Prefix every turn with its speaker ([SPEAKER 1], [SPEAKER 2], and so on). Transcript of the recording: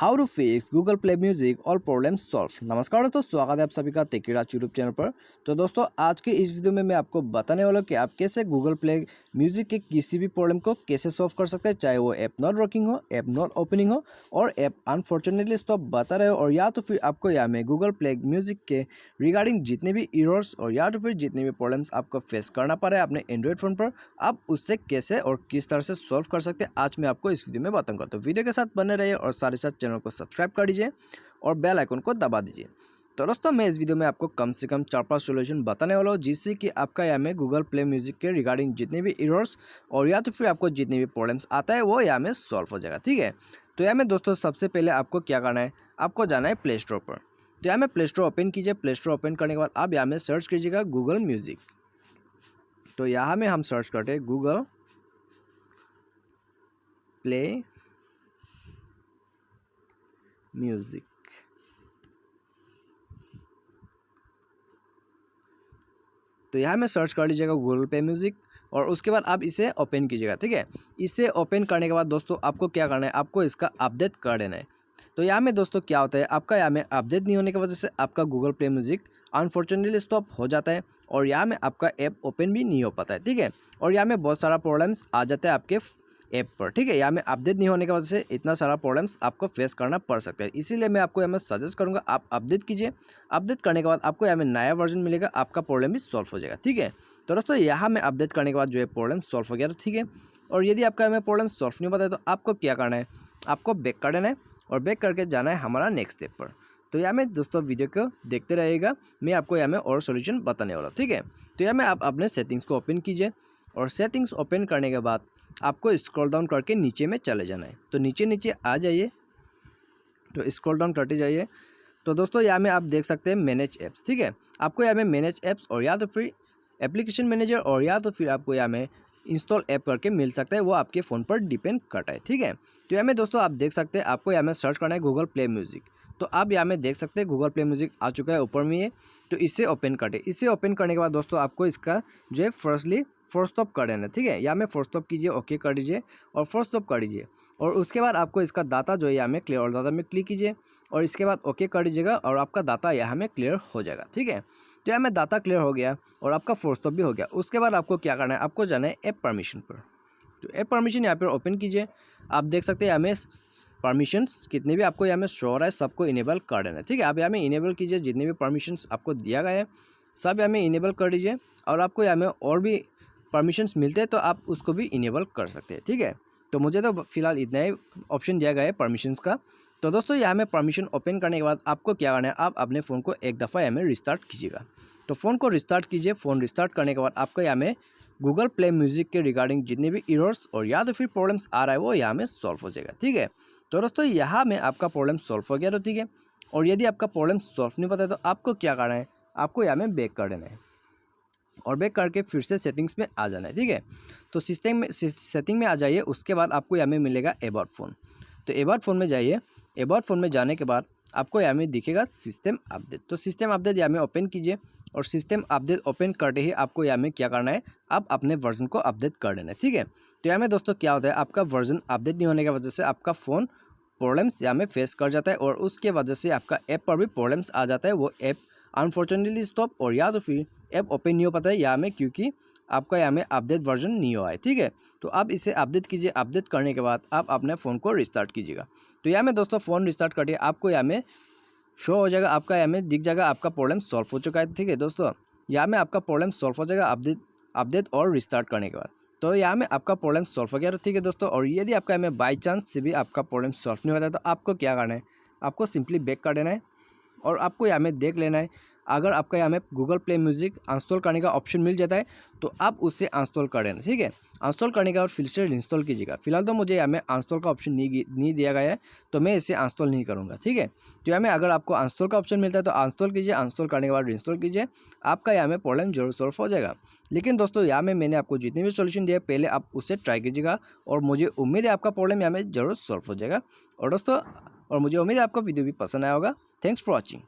[SPEAKER 1] How to fix Google play music all problem solve. नमस्कार दोस्तों, स्वागत है आप सभी का टेकीराज यूट्यूब चैनल पर। तो दोस्तों, आज के इस वीडियो में मैं आपको बताने वाला हूँ कि आप कैसे गूगल प्ले म्यूजिक के किसी भी प्रॉब्लम को कैसे सॉल्व कर सकते हैं, चाहे वो ऐप नॉट वर्किंग हो, ऐप नॉट ओपनिंग हो और ऐप अनफॉर्चुनेटली स्टॉप बता रहे हो, और या तो फिर आपको यहाँ में गूगल प्ले म्यूजिक के रिगार्डिंग जितने भी एरर्स और या तो फिर जितने भी प्रॉब्लम्स आपको फेस करना पड़ रहा है अपने एंड्रॉइड फ़ोन पर, आप उससे कैसे और किस तरह से सॉल्व कर सकते हैं आज मैं आपको इस वीडियो में बताऊंगा। तो वीडियो के साथ बने रहिए और साथ ही साथ चैनल को सब्सक्राइब कर दीजिए और बेल आइकन को दबा दीजिए। तो दोस्तों, मैं इस वीडियो में आपको कम से कम 4-5 सॉल्यूशन बताने वाला हूँ, जिससे कि आपका यहाँ में गूगल प्ले म्यूजिक के रिगार्डिंग जितने भी एरर्स और या तो फिर आपको जितने भी प्रॉब्लम्स आता है वो यहाँ में सॉल्व हो जाएगा। ठीक है, तो यहाँ में दोस्तों सबसे पहले आपको क्या करना है, आपको जाना है प्ले स्टोर पर। तो यहाँ में प्ले स्टोर ओपन कीजिए। प्ले स्टोर ओपन करने के बाद आप यहाँ में सर्च कीजिएगा गूगल म्यूजिक। तो यहाँ में हम सर्च करते हैं गूगल प्ले म्यूजिक। तो यहाँ में सर्च कर लीजिएगा गूगल प्ले म्यूजिक और उसके बाद आप इसे ओपन कीजिएगा। ठीक है, इसे ओपन करने के बाद दोस्तों आपको क्या करना है, आपको इसका अपडेट कर देना है। तो यहाँ में दोस्तों क्या होता है, आपका यहाँ में अपडेट नहीं होने की वजह से आपका Google play music unfortunately stop हो जाता है और यहाँ में आपका ऐप ओपन भी नहीं हो पाता है। ठीक है, और यहाँ में बहुत सारा प्रॉब्लम्स आ जाता है आपके ऐप पर। ठीक है, यहाँ में अपडेट नहीं होने की वजह से इतना सारा प्रॉब्लम्स आपको फेस करना पड़ सकता है। इसीलिए मैं आपको यहाँ में सजेस्ट करूँगा आप अपडेट कीजिए। अपडेट करने के बाद आपको यहाँ में नया वर्जन मिलेगा, आपका प्रॉब्लम भी सॉल्व हो जाएगा। ठीक है, तो दोस्तों यहाँ में अपडेट करने के बाद जो है प्रॉब्लम सॉल्व हो गया। तो ठीक है, और यदि आपका यहाँ में प्रॉब्लम सॉल्व नहीं होता है तो आपको क्या करना है, आपको बैक कर देना है और बैक करके जाना है हमारा नेक्स्ट स्टेप पर। तो यहाँ में दोस्तों वीडियो को देखते रहिएगा, मैं आपको यहाँ में और सॉल्यूशन बताने वाला हूँ। ठीक है, तो यहाँ में आप अपने सेटिंग्स को ओपन कीजिए और सेटिंग्स ओपन करने के बाद आपको स्क्रॉल डाउन करके नीचे में चले जाना है। तो नीचे आ जाइए, तो स्क्रॉल डाउन करते जाइए। तो दोस्तों यहाँ में आप देख सकते हैं मैनेज ऐप्स। ठीक है, आपको यहाँ में मैनेज ऐप्स और या तो फिर एप्लीकेशन मैनेजर और या तो फिर आपको यहाँ में इंस्टॉल ऐप करके मिल सकता है, वो आपके फ़ोन पर डिपेंड करता है। ठीक है, तो यहाँ में दोस्तों आप देख सकते हैं, आपको यहाँ में सर्च करना है गूगल प्ले म्यूजिक। तो आप यहाँ में देख सकते हैं गूगल प्ले म्यूजिक आ चुका है ऊपर में ये। तो इसे ओपन करें। इसे ओपन करने के बाद दोस्तों आपको इसका जो है फर्स्टली फोर्स स्टॉप कर देना है। ठीक है, यहाँ में फोर्स स्टॉप कीजिए, ओके कर दीजिए और फोर्स स्टॉप कर दीजिए और उसके बाद आपको इसका डाटा जो है यहाँ में क्लियर और डाटा में क्लिक कीजिए और इसके बाद ओके कर दीजिएगा और आपका डाटा यहाँ में क्लियर हो जाएगा। ठीक है, तो यहाँ में डाटा क्लियर हो गया और आपका फोर्स स्टॉप भी हो गया। उसके बाद आपको क्या करना है, आपको जाना है ऐप परमिशन पर। तो ऐप परमिशन यहाँ पर ओपन कीजिए। आप देख सकते हैं यहाँ में परमिशंस कितने भी आपको यहाँ में शो हो रहा है, सबको इनेबल कर देना है। ठीक है, आप यहाँ में इनेबल कीजिए, जितने भी परमिशंस आपको दिया गया है सब यहाँ में इनेबल कर दीजिए और आपको यहाँ में और भी परमिशंस मिलते हैं तो आप उसको भी इनेबल कर सकते हैं। ठीक है, तो मुझे तो फिलहाल इतना ही ऑप्शन दिया गया है परमिशंस का। तो दोस्तों यहाँ में परमिशन ओपन करने के बाद आपको क्या करना है, आप अपने फ़ोन को एक दफ़ा यहाँ में रिस्टार्ट कीजिएगा। तो फ़ोन को रिस्टार्ट कीजिए। फ़ोन रिस्टार्ट करने के बाद आपको यहाँ में गूगल प्ले म्यूजिक के रिगार्डिंग जितने भी एरर्स और या तो फिर प्रॉब्लम्स आ रहा है वो यहाँ में सॉल्व हो जाएगा। ठीक है, तो दोस्तों यहाँ में आपका प्रॉब्लम सॉल्व हो गया। तो ठीक है, और यदि आपका प्रॉब्लम सॉल्व नहीं पता है तो आपको क्या करना है, आपको यहाँ में बैक कर देना है और बैक करके फिर से सेटिंग्स में आ जाना है। ठीक है, तो सेटिंग में आ जाइए। उसके बाद आपको यहाँ में मिलेगा अबाउट फ़ोन। तो अबाउट फ़ोन में जाइए। अबाउट फ़ोन में जाने के बाद आपको यहाँ में दिखेगा सिस्टम अपडेट। तो सिस्टम अपडेट यहाँ में ओपन कीजिए और सिस्टम अपडेट ओपन करते ही आपको यहाँ में क्या करना है, आप अपने वर्जन को अपडेट कर देना है। ठीक है, तो यहाँ में दोस्तों क्या होता है, आपका वर्जन अपडेट नहीं होने की वजह से आपका फ़ोन प्रॉब्लम्स यहाँ में फेस कर जाता है और उसके वजह से आपका ऐप पर भी प्रॉब्लम्स आ जाता है। वो ऐप अनफॉर्चुनेटली स्टॉप और या तो फिर ऐप ओपन नहीं हो पाता है यहाँ में, क्योंकि आपका यहाँ में अपडेट वर्जन नहीं हुआ है। ठीक है, तो आप इसे अपडेट कीजिए। अपडेट करने के बाद आप अपने फ़ोन को रिस्टार्ट कीजिएगा। तो यहाँ में दोस्तों फ़ोन रिस्टार्ट करके आपको यहाँ में शो हो जाएगा, आपका यहाँ में दिख जाएगा आपका प्रॉब्लम सॉल्व हो चुका है। ठीक है दोस्तों, यहाँ में आपका प्रॉब्लम सॉल्व हो जाएगा अपडेट और रिस्टार्ट करने के बाद। तो यहाँ में आपका प्रॉब्लम सॉल्व हो गया। तो ठीक है दोस्तों, और यदि आपका यहाँ में बाई चांस से भी आपका प्रॉब्लम सॉल्व नहीं होता है तो आपको क्या करना है, आपको सिंपली बैक कर देना है और आपको यहाँ में देख लेना है। अगर आपका यहाँ में गूगल प्ले म्यूजिक इंस्टॉल करने का ऑप्शन मिल जाता है तो आप उससे इंस्टॉल कर देना। ठीक है, इंस्टॉल करने के बाद फिर से इंस्टॉल कीजिएगा। फिलहाल तो मुझे यहाँ में इंस्टॉल का ऑप्शन नहीं दिया गया है तो मैं इसे इंस्टॉल नहीं करूँगा। ठीक है, तो यहाँ में अगर आपको इंस्टॉल का ऑप्शन मिलता है तो इंस्टॉल कीजिए। इंस्टॉल करने के बाद इंस्टॉल कीजिए, आपका यहाँ में प्रॉब्लम जरूर सॉल्व हो जाएगा। लेकिन दोस्तों यहाँ में मैंने आपको जितने भी सोल्यूशन दिया पहले आप उससे ट्राई कीजिएगा और मुझे उम्मीद है आपका प्रॉब्लम यहाँ में जरूर सॉल्व हो जाएगा। और दोस्तों, और मुझे उम्मीद है आपको वीडियो भी पसंद आया होगा। Thanks for watching.